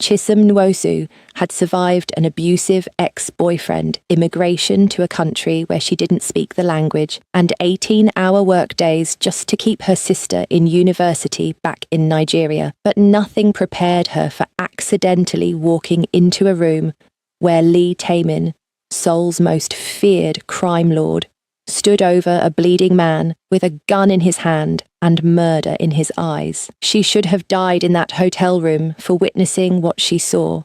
Chisom Nwosu had survived an abusive ex-boyfriend, immigration to a country where she didn't speak the language, and 18-hour workdays just to keep her sister in university back in Nigeria. But nothing prepared her for accidentally walking into a room where Lee Tamin, Seoul's most feared crime lord, stood over a bleeding man with a gun in his hand and murder in his eyes. She should have died in that hotel room for witnessing what she saw.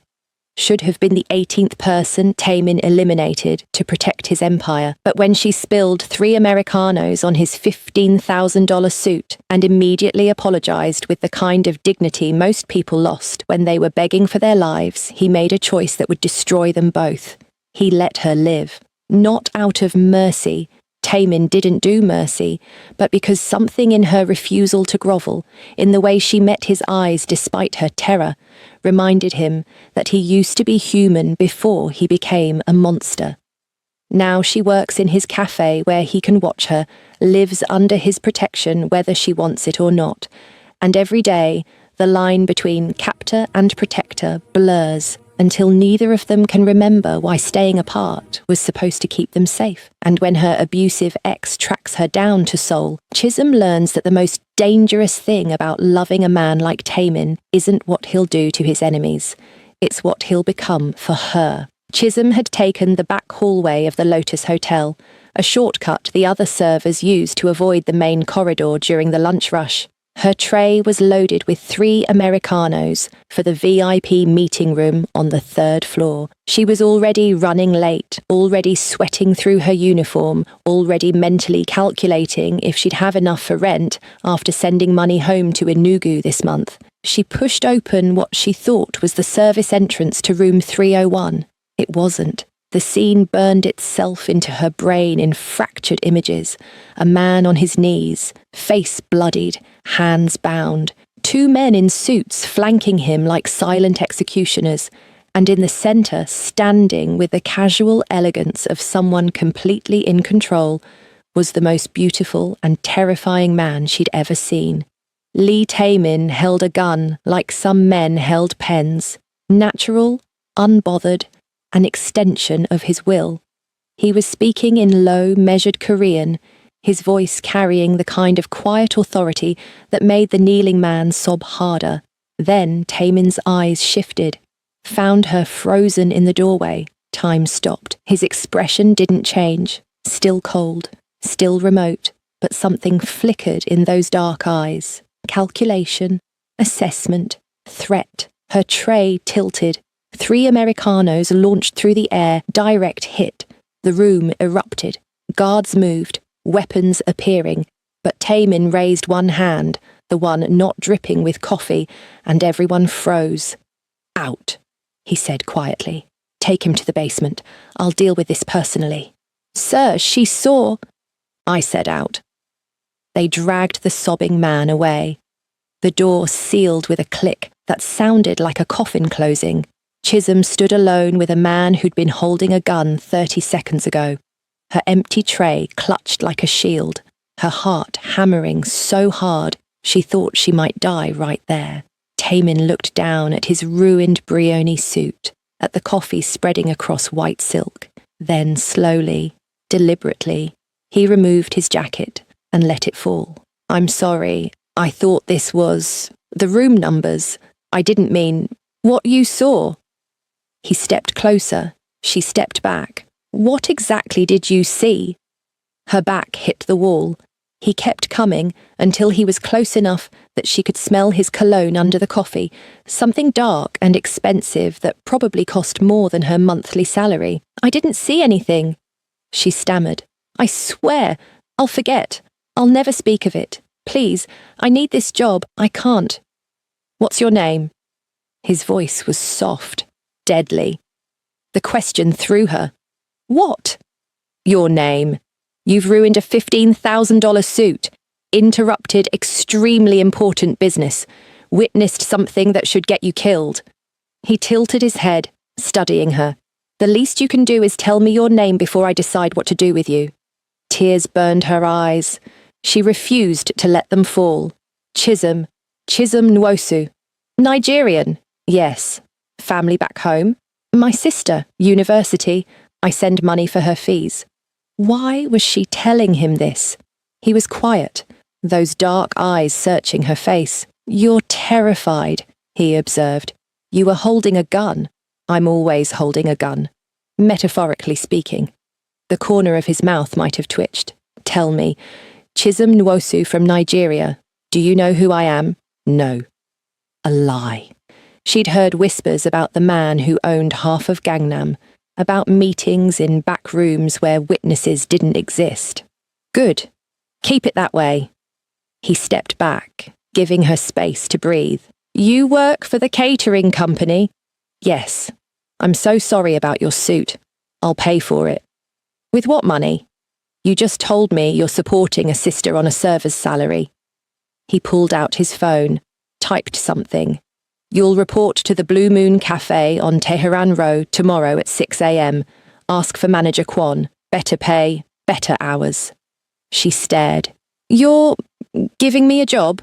Should have been the 18th person Tamin eliminated to protect his empire. But when she spilled 3 Americanos on his $15,000 suit and immediately apologized with the kind of dignity most people lost when they were begging for their lives, he made a choice that would destroy them both. He let her live. Not out of mercy. Tamin didn't do mercy, but because something in her refusal to grovel, in the way she met his eyes despite her terror, reminded him that he used to be human before he became a monster. Now she works in his cafe where he can watch her, lives under his protection whether she wants it or not, and every day the line between captor and protector blurs, until neither of them can remember why staying apart was supposed to keep them safe. And when her abusive ex tracks her down to Seoul, Chisom learns that the most dangerous thing about loving a man like Tamin isn't what he'll do to his enemies. It's what he'll become for her. Chisom had taken the back hallway of the Lotus Hotel, a shortcut the other servers used to avoid the main corridor during the lunch rush. Her tray was loaded with 3 Americanos for the VIP meeting room on the 3rd floor. She was already running late, already sweating through her uniform, already mentally calculating if she'd have enough for rent after sending money home to Enugu this month. She pushed open what she thought was the service entrance to room 301. It wasn't. The scene burned itself into her brain in fractured images. A man on his knees, face bloodied, hands bound, 2 men in suits flanking him like silent executioners, and in the centre, standing with the casual elegance of someone completely in control, was the most beautiful and terrifying man she'd ever seen. Lee Tamin held a gun like some men held pens, natural, unbothered, an extension of his will. He was speaking in low, measured Korean, his voice carrying the kind of quiet authority that made the kneeling man sob harder. Then Tamin's eyes shifted, found her frozen in the doorway. Time stopped. His expression didn't change, still cold, still remote, but something flickered in those dark eyes. Calculation, assessment, threat. Her tray tilted. 3 Americanos launched through the air, direct hit. The room erupted. Guards moved, weapons appearing, but Tamin raised one hand, the one not dripping with coffee, and everyone froze. "Out," he said quietly. "Take him to the basement. I'll deal with this personally." "Sir, she saw—" I said out. They dragged the sobbing man away. The door sealed with a click that sounded like a coffin closing. Chisom stood alone with a man who'd been holding a gun 30 seconds ago. Her empty tray clutched like a shield, her heart hammering so hard she thought she might die right there. Tamin looked down at his ruined Brioni suit, at the coffee spreading across white silk. Then slowly, deliberately, he removed his jacket and let it fall. "I'm sorry. I thought this was the room numbers. I didn't mean what you saw." He stepped closer. She stepped back. "What exactly did you see?" Her back hit the wall. He kept coming until he was close enough that she could smell his cologne under the coffee, something dark and expensive that probably cost more than her monthly salary. "I didn't see anything," she stammered. "I swear, I'll forget. I'll never speak of it. Please, I need this job. I can't." "What's your name?" His voice was soft, deadly. The question threw her. "What?" "Your name. You've ruined a $15,000 suit, interrupted extremely important business, witnessed something that should get you killed." He tilted his head, studying her. "The least you can do is tell me your name before I decide what to do with you." Tears burned her eyes. She refused to let them fall. Chisom Nwosu. "Nigerian?" "Yes." family back home? My sister, university. I send money for her fees. Why was she telling him this? He was quiet, those dark eyes searching her face. You're terrified, he observed. You were holding a gun. I'm always holding a gun. Metaphorically speaking. The corner of his mouth might have twitched. Tell me, Chisholm Nwosu from Nigeria. Do you know who I am? No. A lie. She'd heard whispers about the man who owned half of Gangnam, about meetings in back rooms where witnesses didn't exist. Good. Keep it that way. He stepped back, giving her space to breathe. You work for the catering company? Yes. I'm so sorry about your suit. I'll pay for it. With what money? You just told me you're supporting a sister on a server's salary. He pulled out his phone, typed something. You'll report to the Blue Moon Cafe on Tehran Road tomorrow at 6 a.m. Ask for Manager Kwon. Better pay, better hours. She stared. You're giving me a job?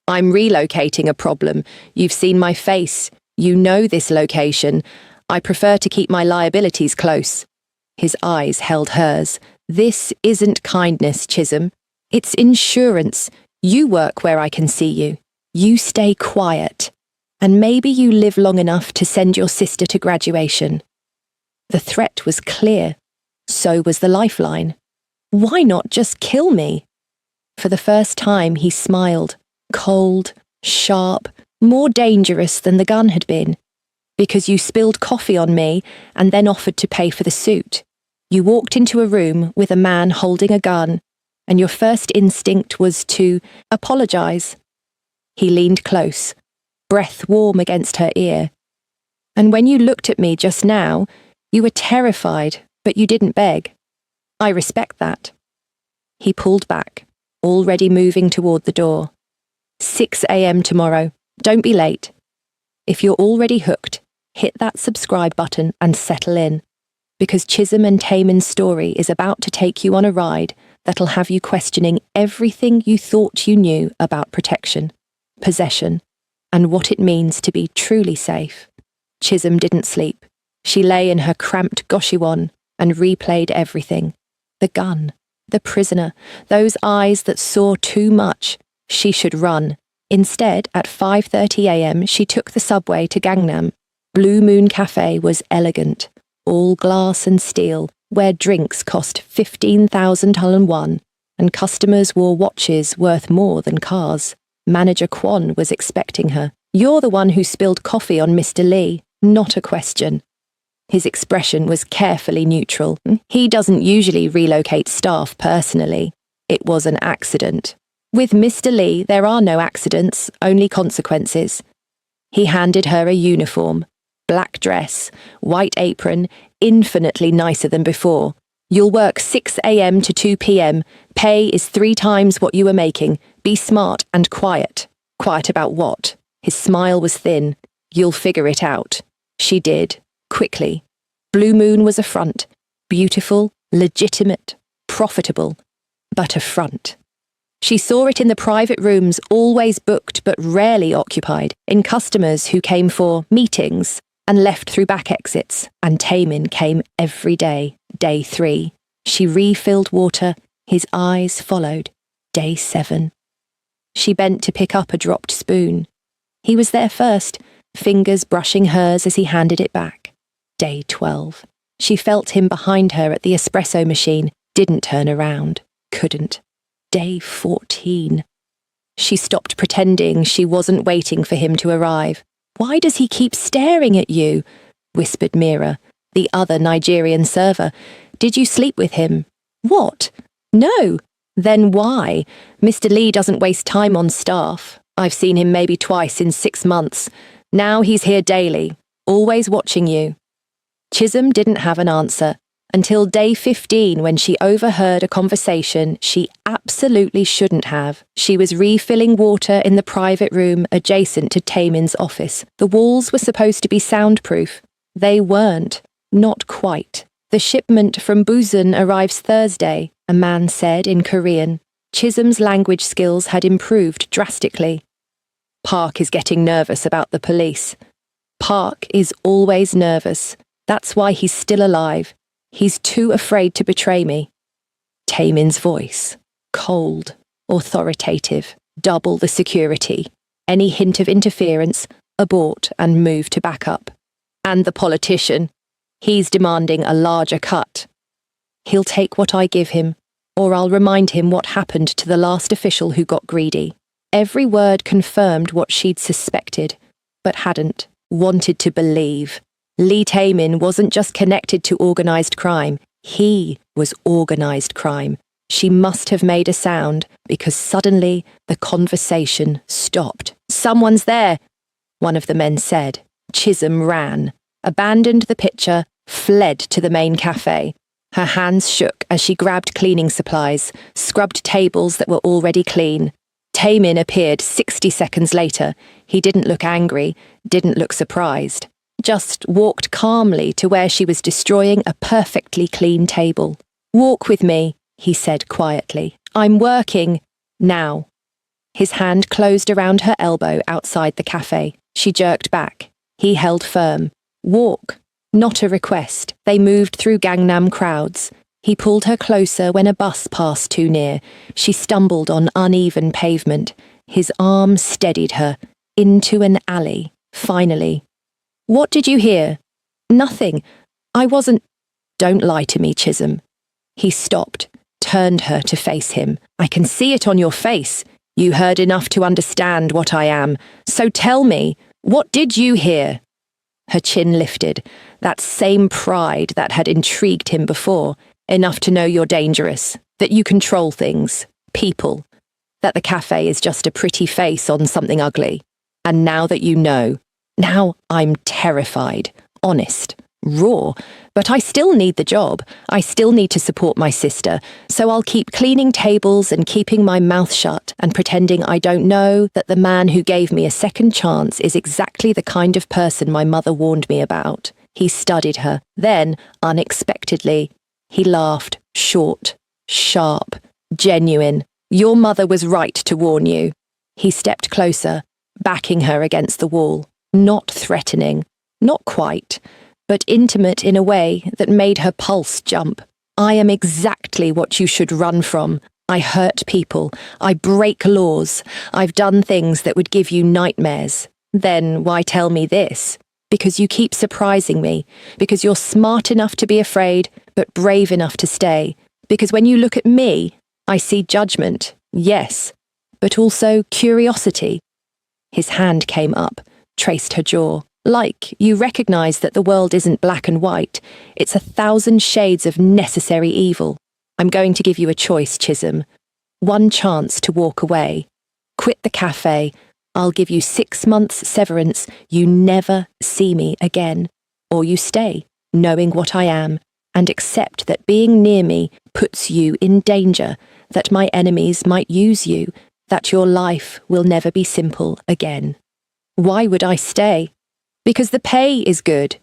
I'm relocating a problem. You've seen my face. You know this location. I prefer to keep my liabilities close. His eyes held hers. This isn't kindness, Chisholm. It's insurance. You work where I can see you. You stay quiet. And maybe you live long enough to send your sister to graduation. The threat was clear. So was the lifeline. Why not just kill me? For the first time he smiled. Cold, sharp, more dangerous than the gun had been. Because you spilled coffee on me and then offered to pay for the suit. You walked into a room with a man holding a gun, and your first instinct was to apologize. He leaned close, breath warm against her ear. And when you looked at me just now, you were terrified, but you didn't beg. I respect that. He pulled back, already moving toward the door. 6 a.m. tomorrow. Don't be late. If you're already hooked, hit that subscribe button and settle in. Because Chisholm and Taemin's story is about to take you on a ride that'll have you questioning everything you thought you knew about protection, possession, and what it means to be truly safe. Chisholm didn't sleep. She lay in her cramped goshiwon and replayed everything. The gun, the prisoner, those eyes that saw too much. She should run. Instead, at 5:30 a.m., she took the subway to Gangnam. Blue Moon Cafe was elegant. All glass and steel, where drinks cost 15,000 won, and customers wore watches worth more than cars. Manager Kwon was expecting her. You're the one who spilled coffee on Mr. Lee, not a question. His expression was carefully neutral. He doesn't usually relocate staff personally. It was an accident. With Mr. Lee, there are no accidents, only consequences. He handed her a uniform. Black dress, white apron, infinitely nicer than before. You'll work 6 a.m. to 2 p.m. Pay is 3 times what you were making. Be smart and quiet. Quiet about what? His smile was thin. You'll figure it out. She did, quickly. Blue Moon was a front. Beautiful, legitimate, profitable, but a front. She saw it in the private rooms, always booked but rarely occupied, in customers who came for meetings and left through back exits, and Taemin came every day. Day 3. She refilled water, his eyes followed. Day 7. She bent to pick up a dropped spoon. He was there first, fingers brushing hers as he handed it back. Day 12. She felt him behind her at the espresso machine, didn't turn around, couldn't. Day 14. She stopped pretending she wasn't waiting for him to arrive. Why does he keep staring at you? Whispered Mira, the other Nigerian server. Did you sleep with him? What? No. Then why? Mr. Lee doesn't waste time on staff. I've seen him maybe twice in 6 months. Now he's here daily, always watching you. Chisholm didn't have an answer. Until day 15 when she overheard a conversation she absolutely shouldn't have. She was refilling water in the private room adjacent to Taemin's office. The walls were supposed to be soundproof. They weren't. Not quite. The shipment from Busan arrives Thursday, a man said in Korean. Chisholm's language skills had improved drastically. Park is getting nervous about the police. Park is always nervous. That's why he's still alive. He's too afraid to betray me. Taemin's voice. Cold, authoritative, double the security. Any hint of interference, abort and move to backup. And the politician. He's demanding a larger cut. He'll take what I give him, or I'll remind him what happened to the last official who got greedy. Every word confirmed what she'd suspected, but hadn't, wanted to believe. Lee Taemin wasn't just connected to organised crime, he was organised crime. She must have made a sound, because suddenly the conversation stopped. "Someone's there," one of the men said. Chisholm ran, abandoned the picture, fled to the main cafe. Her hands shook as she grabbed cleaning supplies, scrubbed tables that were already clean. Taemin appeared 60 seconds later. He didn't look angry, didn't look surprised. Just walked calmly to where she was destroying a perfectly clean table. "Walk with me," he said quietly. "I'm working. Now." His hand closed around her elbow outside the cafe. She jerked back. He held firm. "Walk." Not a request. They moved through Gangnam crowds. He pulled her closer when a bus passed too near. She stumbled on uneven pavement. His arm steadied her. Into an alley. Finally. "What did you hear?" "Nothing. I wasn't—" "Don't lie to me, Chisholm." He stopped, turned her to face him. "I can see it on your face. You heard enough to understand what I am. So tell me, what did you hear?" Her chin lifted, that same pride that had intrigued him before, enough to know you're dangerous, that you control things, people, that the cafe is just a pretty face on something ugly. And now that you know, now I'm terrified, honest, raw, but I still need the job. I still need to support my sister, so I'll keep cleaning tables and keeping my mouth shut and pretending I don't know that the man who gave me a second chance is exactly the kind of person my mother warned me about. He studied her. Then, unexpectedly, he laughed, short, sharp, genuine. "Your mother was right to warn you." He stepped closer, backing her against the wall, not threatening, not quite, but intimate in a way that made her pulse jump. "I am exactly what you should run from. I hurt people. I break laws. I've done things that would give you nightmares. Then why tell me this? Because you keep surprising me. Because you're smart enough to be afraid, but brave enough to stay. Because when you look at me, I see judgment, yes, but also curiosity." His hand came up, traced her jaw. "Like you recognize that the world isn't black and white. It's 1,000 shades of necessary evil. I'm going to give you a choice, Chisholm. One chance to walk away. Quit the cafe. I'll give you 6 months severance. You never see me again. Or you stay, knowing what I am, and accept that being near me puts you in danger, that my enemies might use you, that your life will never be simple again." Why would I stay? Because the pay is good.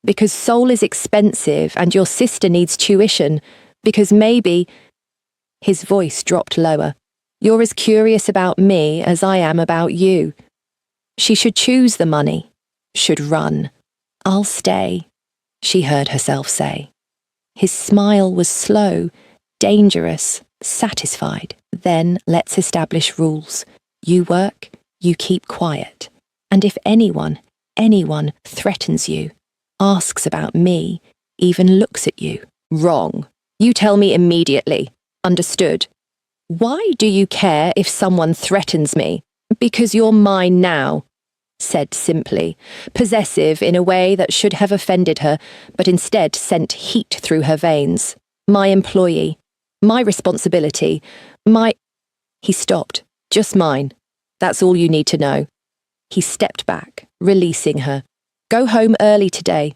Because Seoul is expensive and your sister needs tuition. Because maybe... His voice dropped lower. "You're as curious about me as I am about you. She should choose the money. Should run. I'll stay," she heard herself say. His smile was slow, dangerous, satisfied. "Then let's establish rules. You work, you keep quiet. And if anyone threatens you, asks about me, even looks at you, wrong. You tell me immediately. Understood? Why do you care if someone threatens me? Because you're mine now," said simply, possessive in a way that should have offended her, but instead sent heat through her veins. "My employee. My responsibility. He stopped. "Just mine. That's all you need to know." He stepped back, releasing her. "Go home early today.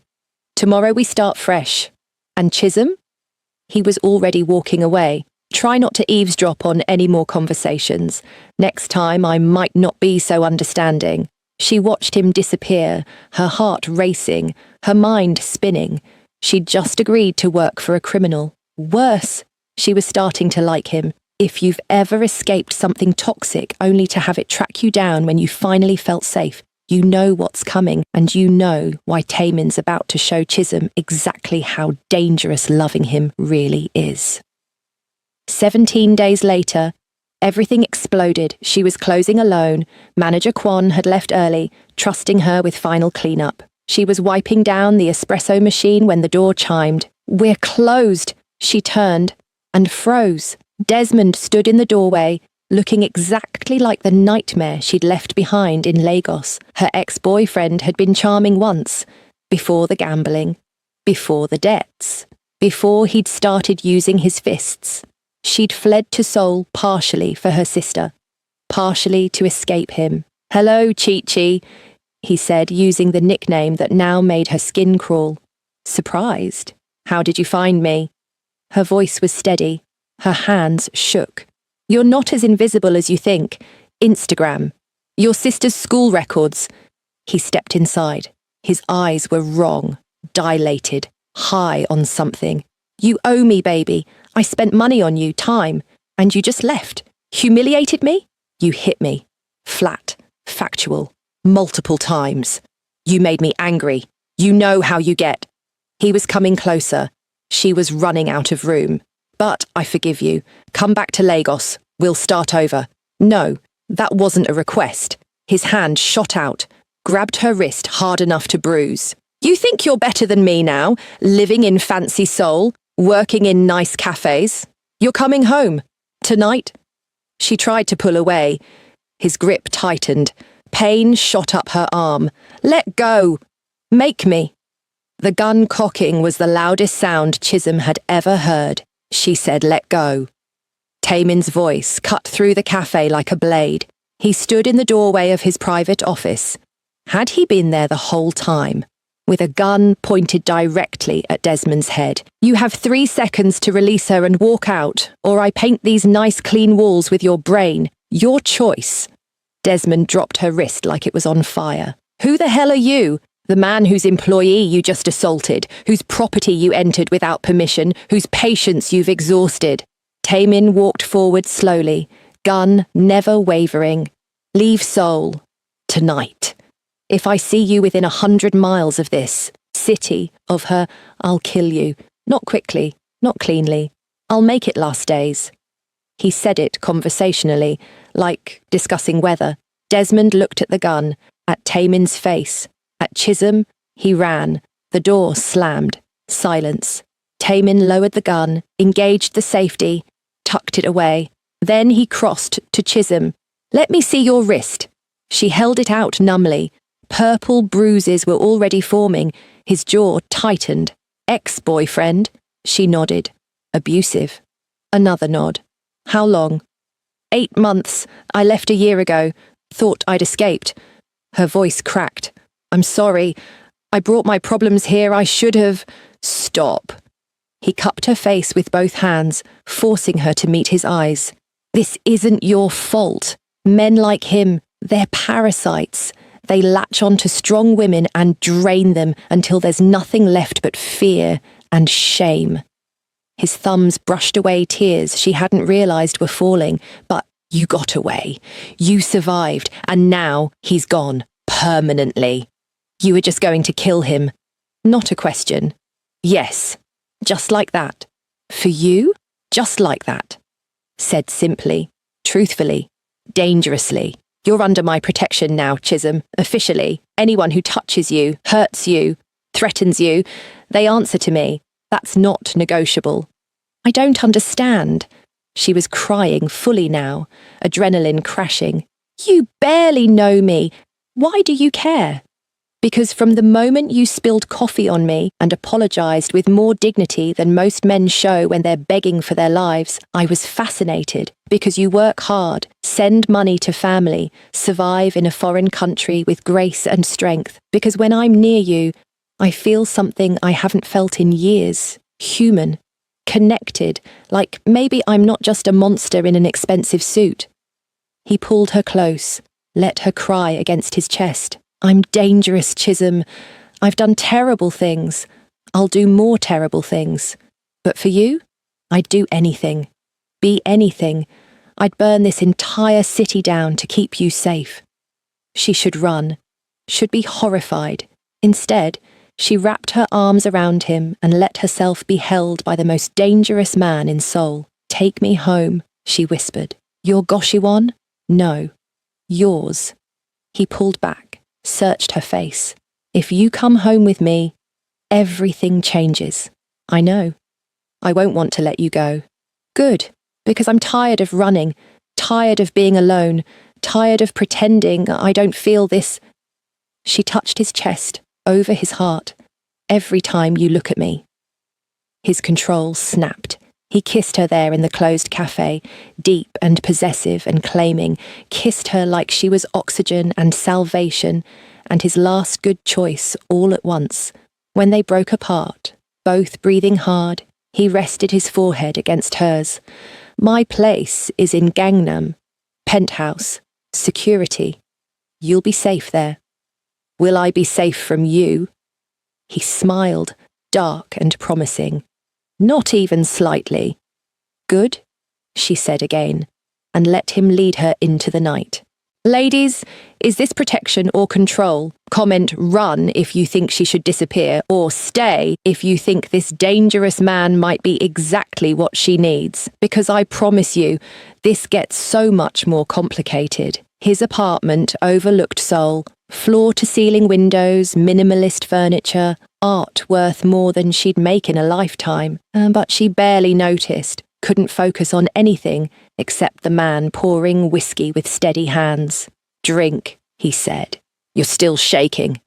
Tomorrow we start fresh. And Chisholm?" He was already walking away. "Try not to eavesdrop on any more conversations. Next time I might not be so understanding." She watched him disappear, her heart racing, her mind spinning. She'd just agreed to work for a criminal. Worse, she was starting to like him. If you've ever escaped something toxic only to have it track you down when you finally felt safe, You know what's coming, and you know why Tamin's about to show Chisholm exactly how dangerous loving him really is. 17 days later, everything exploded. She was closing alone. Manager Kwon had left early, trusting her with final cleanup. She was wiping down the espresso machine when the door chimed. "We're closed." She turned and froze. Desmond stood in the doorway, looking exactly like the nightmare she'd left behind in Lagos. Her ex-boyfriend had been charming once, before the gambling, before the debts, before he'd started using his fists. She'd fled to Seoul partially for her sister, partially to escape him. "Hello, Chi-Chi," he said, using the nickname that now made her skin crawl. "Surprised? How did you find me?" Her voice was steady. Her hands shook. "You're not as invisible as you think. Instagram. Your sister's school records." He stepped inside. His eyes were wrong, dilated, high on something. "You owe me, baby. I spent money on you, time, and you just left. Humiliated me? You hit me. Flat, factual, multiple times. You made me angry. You know how you get." He was coming closer. She was running out of room. "But I forgive you. Come back to Lagos. We'll start over." "No, that wasn't a request." His hand shot out, grabbed her wrist hard enough to bruise. "You think you're better than me now, living in fancy Seoul, working in nice cafes? You're coming home. Tonight?" She tried to pull away. His grip tightened. Pain shot up her arm. "Let go. Make me." The gun cocking was the loudest sound Chisholm had ever heard. She said, "Let go." Tamin's voice cut through the cafe like a blade. He stood in the doorway of his private office. Had he been there the whole time? With a gun pointed directly at Desmond's head. "You have 3 seconds to release her and walk out, or I paint these nice clean walls with your brain. Your choice." Desmond dropped her wrist like it was on fire. "Who the hell are you? The man whose employee you just assaulted, whose property you entered without permission, whose patience you've exhausted." Tamin walked forward slowly, gun never wavering. "Leave Seoul. Tonight. If I see you within 100 miles of this city, of her, I'll kill you. Not quickly, not cleanly. I'll make it last days." He said it conversationally, like discussing weather. Desmond looked at the gun, at Tamin's face. At Chisholm, he ran. The door slammed. Silence. Tamin lowered the gun, engaged the safety, tucked it away. Then he crossed to Chisholm. "Let me see your wrist." She held it out numbly. Purple bruises were already forming. His jaw tightened. "Ex-boyfriend?" She nodded. "Abusive?" Another nod. "How long?" 8 months. I left a year ago. Thought I'd escaped." Her voice cracked. "I'm sorry. I brought my problems here. I should have—" "Stop." He cupped her face with both hands, forcing her to meet his eyes. "This isn't your fault. Men like him, they're parasites. They latch onto strong women and drain them until there's nothing left but fear and shame." His thumbs brushed away tears she hadn't realized were falling. "But you got away. You survived, and now he's gone. Permanently. You were just going to kill him." "Not a question." "Yes. Just like that. For you? Just like that." Said simply, truthfully, dangerously. "You're under my protection now, Chisholm. Officially. Anyone who touches you, hurts you, threatens you, they answer to me. That's not negotiable." "I don't understand." She was crying fully now, adrenaline crashing. "You barely know me. Why do you care?" "Because from the moment you spilled coffee on me and apologized with more dignity than most men show when they're begging for their lives, I was fascinated. Because you work hard, send money to family, survive in a foreign country with grace and strength. Because when I'm near you, I feel something I haven't felt in years. Human. Connected. Like maybe I'm not just a monster in an expensive suit." He pulled her close, let her cry against his chest. "I'm dangerous, Chisholm. I've done terrible things. I'll do more terrible things. But for you, I'd do anything. Be anything. I'd burn this entire city down to keep you safe." She should run. should be horrified. Instead, she wrapped her arms around him and let herself be held by the most dangerous man in Seoul. "Take me home," she whispered. "Your Goshiwon? No. Yours." He pulled back, searched her face. "If you come home with me, everything changes." "I know. I won't want to let you go." "Good, because I'm tired of running, tired of being alone, tired of pretending I don't feel this." She touched his chest, over his heart. "Every time you look at me." His control snapped. He kissed her there in the closed cafe, deep and possessive and claiming, kissed her like she was oxygen and salvation, and his last good choice all at once. When they broke apart, both breathing hard, he rested his forehead against hers. "My place is in Gangnam. Penthouse. Security. You'll be safe there." "Will I be safe from you?" He smiled, dark and promising. "Not even slightly." "Good," she said again, and let him lead her into the night. "Ladies, is this protection or control? Comment 'run' if you think she should disappear, or 'stay' if you think this dangerous man might be exactly what she needs. Because I promise you, this gets so much more complicated." His apartment overlooked Seoul. Floor-to-ceiling windows, minimalist furniture, art worth more than she'd make in a lifetime. But she barely noticed, couldn't focus on anything except the man pouring whiskey with steady hands. "Drink," he said. "You're still shaking."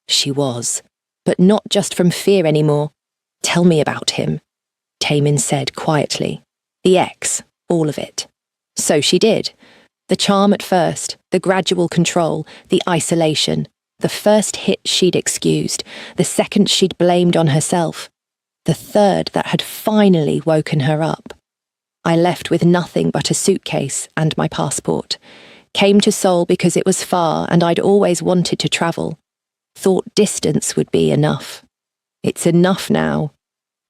She was, but not just from fear anymore. "Tell me about him," Taemin said quietly. "The ex, all of it." So she did. The charm at first, the gradual control, the isolation. The first hit she'd excused, the second she'd blamed on herself, the third that had finally woken her up. "I left with nothing but a suitcase and my passport. Came to Seoul because it was far and I'd always wanted to travel. Thought distance would be enough." "It's enough now."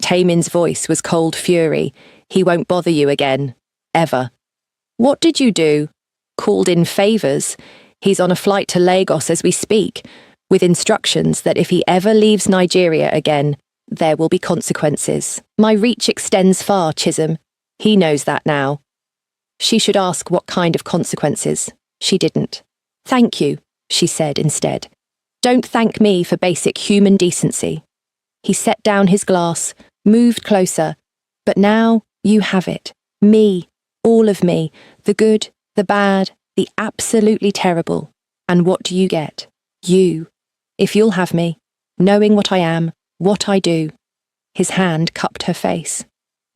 Taemin's voice was cold fury. "He won't bother you again. Ever." "What did you do?" "Called in favours. He's on a flight to Lagos as we speak, with instructions that if he ever leaves Nigeria again, there will be consequences. My reach extends far, Chisholm. He knows that now." She should ask what kind of consequences. She didn't. "Thank you," she said instead. "Don't thank me for basic human decency." He set down his glass, moved closer. "But now you have it. Me, all of me, the good, the bad, the absolutely terrible. And what do you get? You. If you'll have me, knowing what I am, what I do." His hand cupped her face.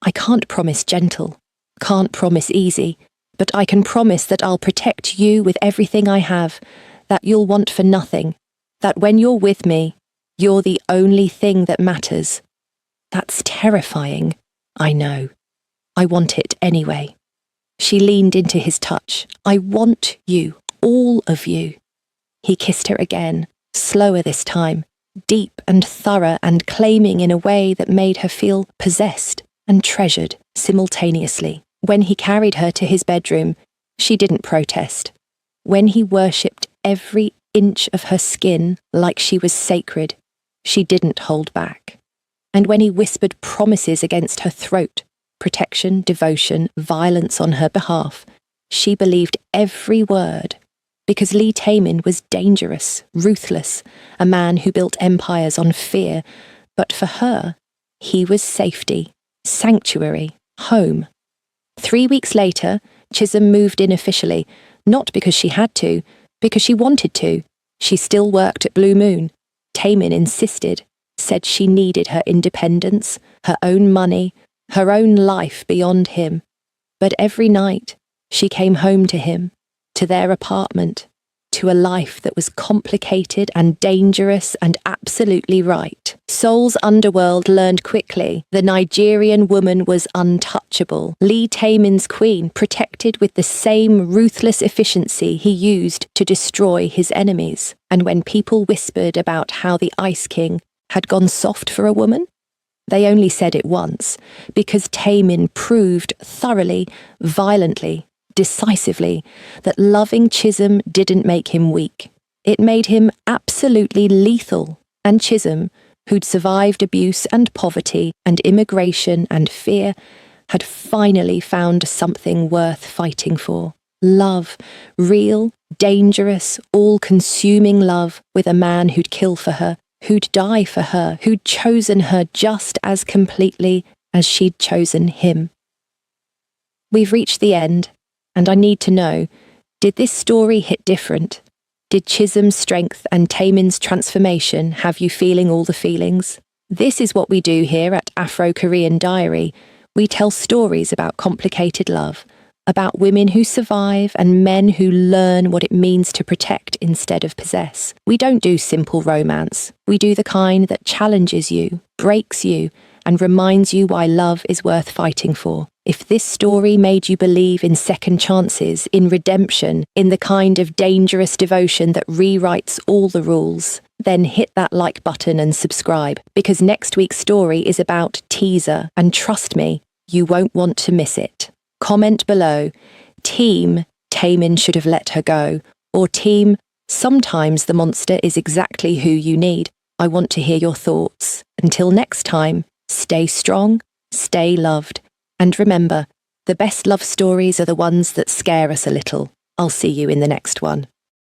"I can't promise gentle, can't promise easy, but I can promise that I'll protect you with everything I have, that you'll want for nothing, that when you're with me, you're the only thing that matters." "That's terrifying." "I know. I want it anyway." She leaned into his touch. "I want you, all of you." He kissed her again, slower this time, deep and thorough and claiming in a way that made her feel possessed and treasured simultaneously. When he carried her to his bedroom, she didn't protest. When he worshipped every inch of her skin like she was sacred, she didn't hold back. And when he whispered promises against her throat, protection, devotion, violence on her behalf, she believed every word, because Lee Taemin was dangerous, ruthless, a man who built empires on fear, but for her, he was safety, sanctuary, home. 3 weeks later, Chisholm moved in officially, not because she had to, because she wanted to. She still worked at Blue Moon. Taemin insisted, said she needed her independence, her own money, her own life beyond him. But every night, she came home to him, to their apartment, to a life that was complicated and dangerous and absolutely right. Seoul's underworld learned quickly the Nigerian woman was untouchable. Lee Taemin's queen, protected with the same ruthless efficiency he used to destroy his enemies. And when people whispered about how the Ice King had gone soft for a woman, they only said it once, because Taemin proved thoroughly, violently, decisively, that loving Chisholm didn't make him weak. It made him absolutely lethal, and Chisholm, who'd survived abuse and poverty and immigration and fear, had finally found something worth fighting for. Love, real, dangerous, all-consuming love with a man who'd kill for her, who'd die for her, who'd chosen her just as completely as she'd chosen him. We've reached the end, and I need to know, did this story hit different? Did Chisholm's strength and Taemin's transformation have you feeling all the feelings? This is what we do here at Afro-Korean Diary. We tell stories about complicated love, about women who survive and men who learn what it means to protect instead of possess. We don't do simple romance. We do the kind that challenges you, breaks you, and reminds you why love is worth fighting for. If this story made you believe in second chances, in redemption, in the kind of dangerous devotion that rewrites all the rules, then hit that like button and subscribe, because next week's story is about Teaser, and trust me, you won't want to miss it. Comment below, Team, Taemin should have let her go, or Team, sometimes the monster is exactly who you need. I want to hear your thoughts. Until next time, stay strong, stay loved, and remember, the best love stories are the ones that scare us a little. I'll see you in the next one.